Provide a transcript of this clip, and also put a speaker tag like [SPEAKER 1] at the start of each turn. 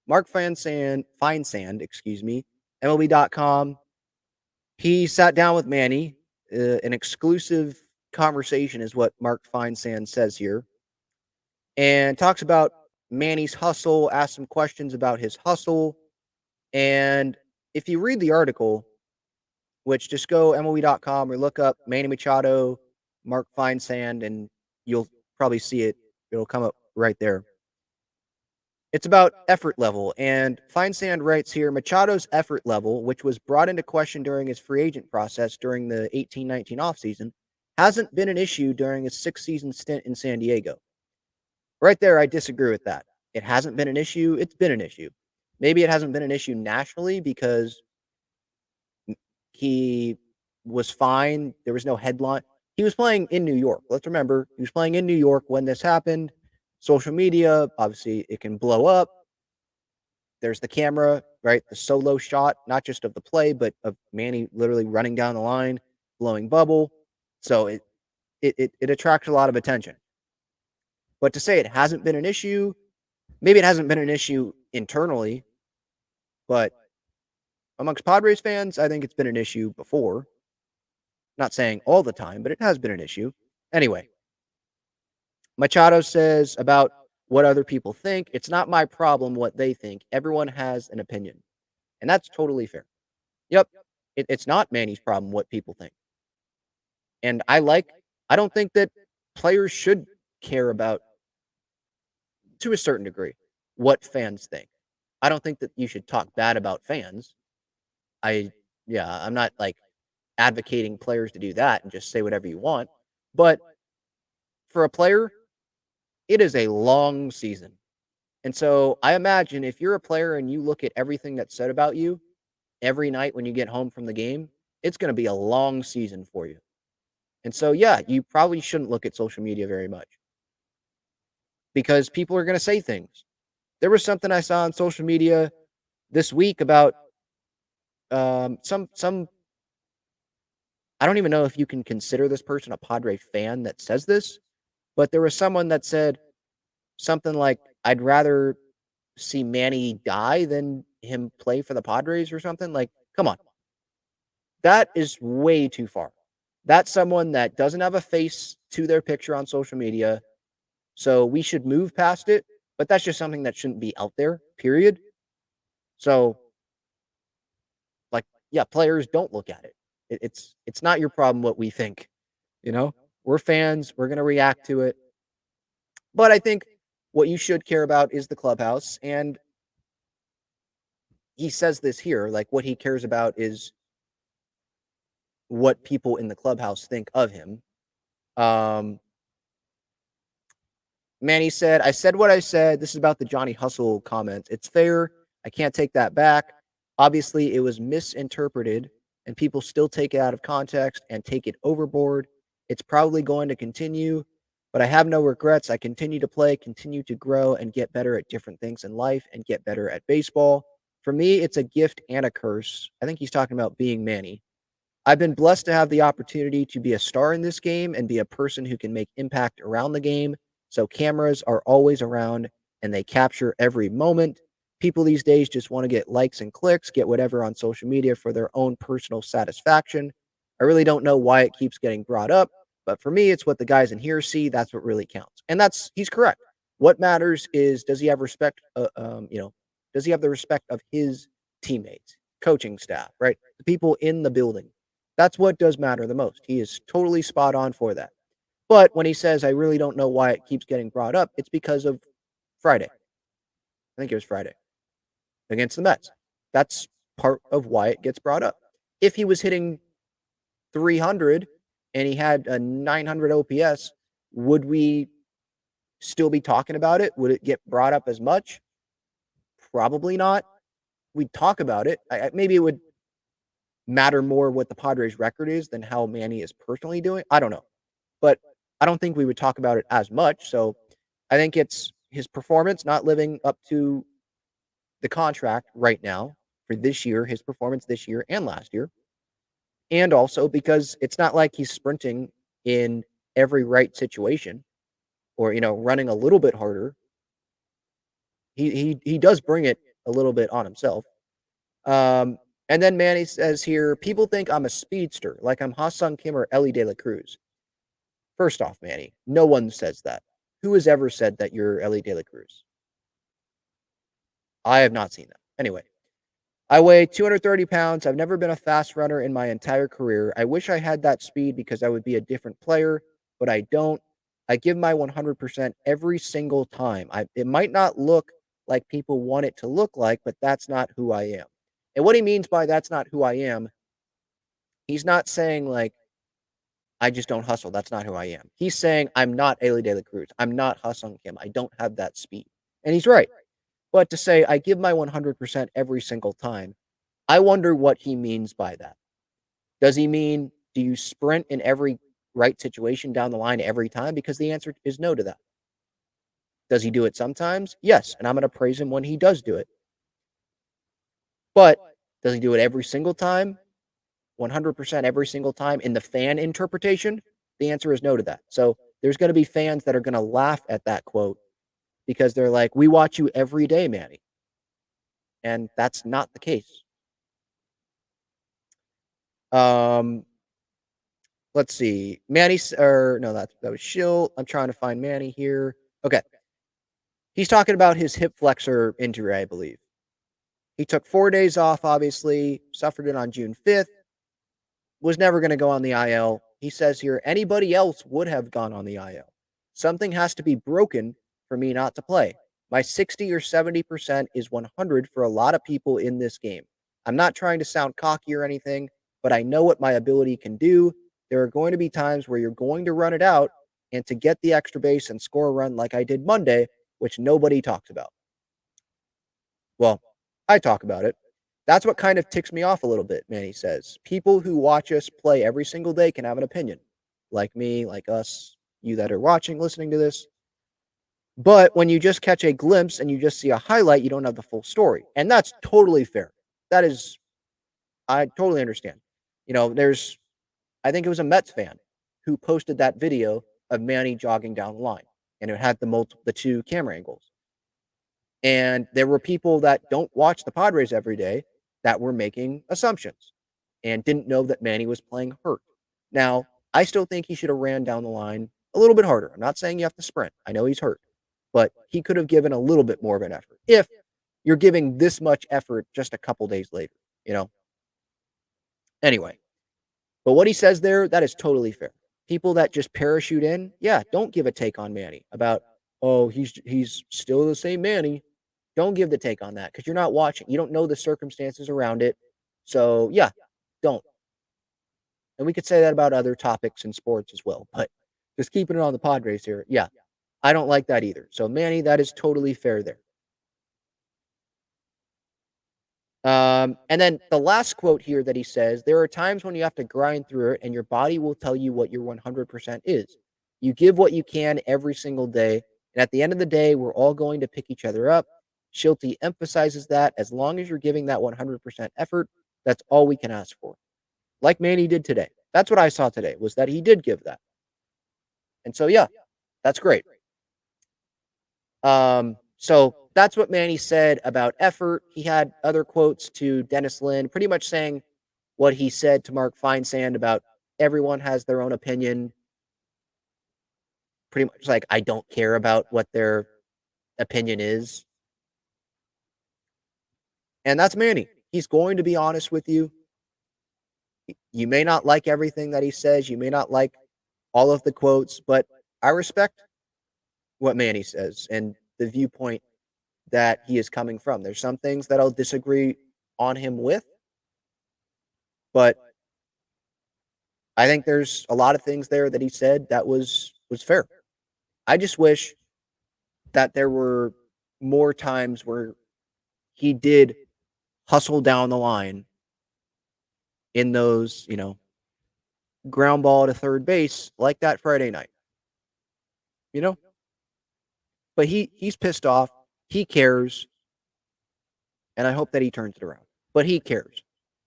[SPEAKER 1] Mark Feinsand, MLB.com, he sat down with Manny. An exclusive conversation is what Mark Feinsand says here, and talks about Manny's hustle, asks some questions about his hustle. And if you read the article, which just go MLB.com or look up Manny Machado, Mark Feinsand, and you'll probably see it. It'll come up right there. It's about effort level, and Feinsand writes here Machado's effort level, which was brought into question during his free agent process during the 18-19 offseason, hasn't been an issue during his 6-season stint in San Diego. Right there, I disagree with that. It hasn't been an issue. It's been an issue. Maybe it hasn't been an issue nationally because he was fine. There was no headline. He was playing in New York. Let's remember, he was playing in New York when this happened. Social media, obviously, it can blow up. There's the camera, right? The solo shot, not just of the play, but of Manny literally running down the line, blowing bubble. So it attracts a lot of attention. But to say it hasn't been an issue, maybe it hasn't been an issue internally, but amongst Padres fans, I think it's been an issue before. Not saying all the time, but it has been an issue. Anyway, Machado says about what other people think. It's not my problem what they think. Everyone has an opinion. And that's totally fair. Yep, it's not Manny's problem what people think. And I don't think that players should care about, to a certain degree, what fans think. I don't think that you should talk bad about fans. I'm not like advocating players to do that and just say whatever you want. But for a player, it is a long season. And so I imagine if you're a player and you look at everything that's said about you every night when you get home from the game, it's going to be a long season for you. And so, yeah, you probably shouldn't look at social media very much because people are going to say things. There was something I saw on social media this week about some I don't even know if you can consider this person a Padre fan that says this, but there was someone that said something like, I'd rather see Manny die than him play for the Padres or something. Like, come on. That is way too far. That's someone that doesn't have a face to their picture on social media. So we should move past it. But that's just something that shouldn't be out there, period. So, like, yeah, players don't look at it. It's not your problem what we think. You know, we're fans. We're going to react to it. But I think what you should care about is the clubhouse. And he says this here, like what he cares about is what people in the clubhouse think of him. Manny said, I said what I said. This is about the Johnny Hustle comments. It's fair. I can't take that back. Obviously, it was misinterpreted, and people still take it out of context and take it overboard. It's probably going to continue, but I have no regrets. I continue to play, continue to grow, and get better at different things in life and get better at baseball. For me, it's a gift and a curse. I think he's talking about being Manny. I've been blessed to have the opportunity to be a star in this game and be a person who can make impact around the game. So cameras are always around and they capture every moment. People these days just want to get likes and clicks, get whatever on social media for their own personal satisfaction. I really don't know why it keeps getting brought up, but for me, it's what the guys in here see. That's what really counts. And he's correct. What matters is, does he have respect? Does he have the respect of his teammates, coaching staff, right? The people in the building. That's what does matter the most. He is totally spot on for that. But when he says, I really don't know why it keeps getting brought up, it's because of Friday. I think it was Friday against the Mets. That's part of why it gets brought up. If he was hitting 300 and he had a 900 OPS, would we still be talking about it? Would it get brought up as much? Probably not. We'd talk about it. Maybe it would matter more what the Padres record is than how Manny is personally doing. I don't know. But I don't think we would talk about it as much. So I think it's his performance not living up to the contract right now for this year, his performance this year and last year. And also because it's not like he's sprinting in every right situation or, running a little bit harder. He does bring it a little bit on himself. Um, and then Manny says here, people think I'm a speedster, like I'm Ha-Sung Kim or Ellie De La Cruz. First off, Manny, no one says that. Who has ever said that you're Ellie De La Cruz? I have not seen that. Anyway, I weigh 230 pounds. I've never been a fast runner in my entire career. I wish I had that speed because I would be a different player, but I don't. I give my 100% every single time. It might not look like people want it to look like, but that's not who I am. And what he means by that's not who I am, he's not saying like I just don't hustle. That's not who I am. He's saying I'm not Ailey De La Cruz. I'm not hustling Kim. I don't have that speed. And he's right. But to say I give my 100% every single time, I wonder what he means by that. Does he mean do you sprint in every right situation down the line every time? Because the answer is no to that. Does he do it sometimes? Yes. And I'm going to praise him when he does do it. But does he do it every single time? 100% every single time in the fan interpretation? The answer is no to that. So there's going to be fans that are going to laugh at that quote because they're like, we watch you every day, Manny. And that's not the case. Um, let's see. Manny, or no, that was Shill. I'm trying to find Manny here. Okay. He's talking about his hip flexor injury, I believe. He took 4 days off, obviously, suffered it on June 5th, was never going to go on the IL. He says here, anybody else would have gone on the IL. Something has to be broken for me not to play. My 60 or 70% is 100 for a lot of people in this game. I'm not trying to sound cocky or anything, but I know what my ability can do. There are going to be times where you're going to run it out, and to get the extra base and score a run like I did Monday, which nobody talks about. Well, I talk about it. That's what kind of ticks me off a little bit, Manny says. People who watch us play every single day can have an opinion, like me, like us, you that are watching, listening to this. But when you just catch a glimpse and you just see a highlight, you don't have the full story. And that's totally fair. That is, I totally understand. There's, I think it was a Mets fan who posted that video of Manny jogging down the line, and it had the two camera angles. And there were people that don't watch the Padres every day that were making assumptions and didn't know that Manny was playing hurt. Now, I still think he should have ran down the line a little bit harder. I'm not saying you have to sprint. I know he's hurt, but he could have given a little bit more of an effort if you're giving this much effort just a couple days later, you know? Anyway, but what he says there, that is totally fair. People that just parachute in, yeah, don't give a take on Manny about, oh, he's still the same Manny. Don't give the take on that because you're not watching. You don't know the circumstances around it. So yeah, don't. And we could say that about other topics in sports as well. But just keeping it on the Padres here, yeah, I don't like that either. So Manny, that is totally fair there. And then the last quote here that he says, there are times when you have to grind through it and your body will tell you what your 100% is. You give what you can every single day. And at the end of the day, we're all going to pick each other up. Shilty emphasizes that as long as you're giving that 100% effort, that's all we can ask for. Like Manny did today. That's what I saw today, was that he did give that. And so, yeah, that's great. So that's what Manny said about effort. He had other quotes to Dennis Lin, pretty much saying what he said to Mark Feinsand about everyone has their own opinion. Pretty much like, I don't care about what their opinion is. And that's Manny. He's going to be honest with you. You may not like everything that he says. You may not like all of the quotes, but I respect what Manny says and the viewpoint that he is coming from. There's some things that I'll disagree on him with, but I think there's a lot of things there that he said that was fair. I just wish that there were more times where he did hustle down the line in those, ground ball to third base like that Friday night. You know? But he's pissed off. He cares, and I hope that he turns it around. But he cares.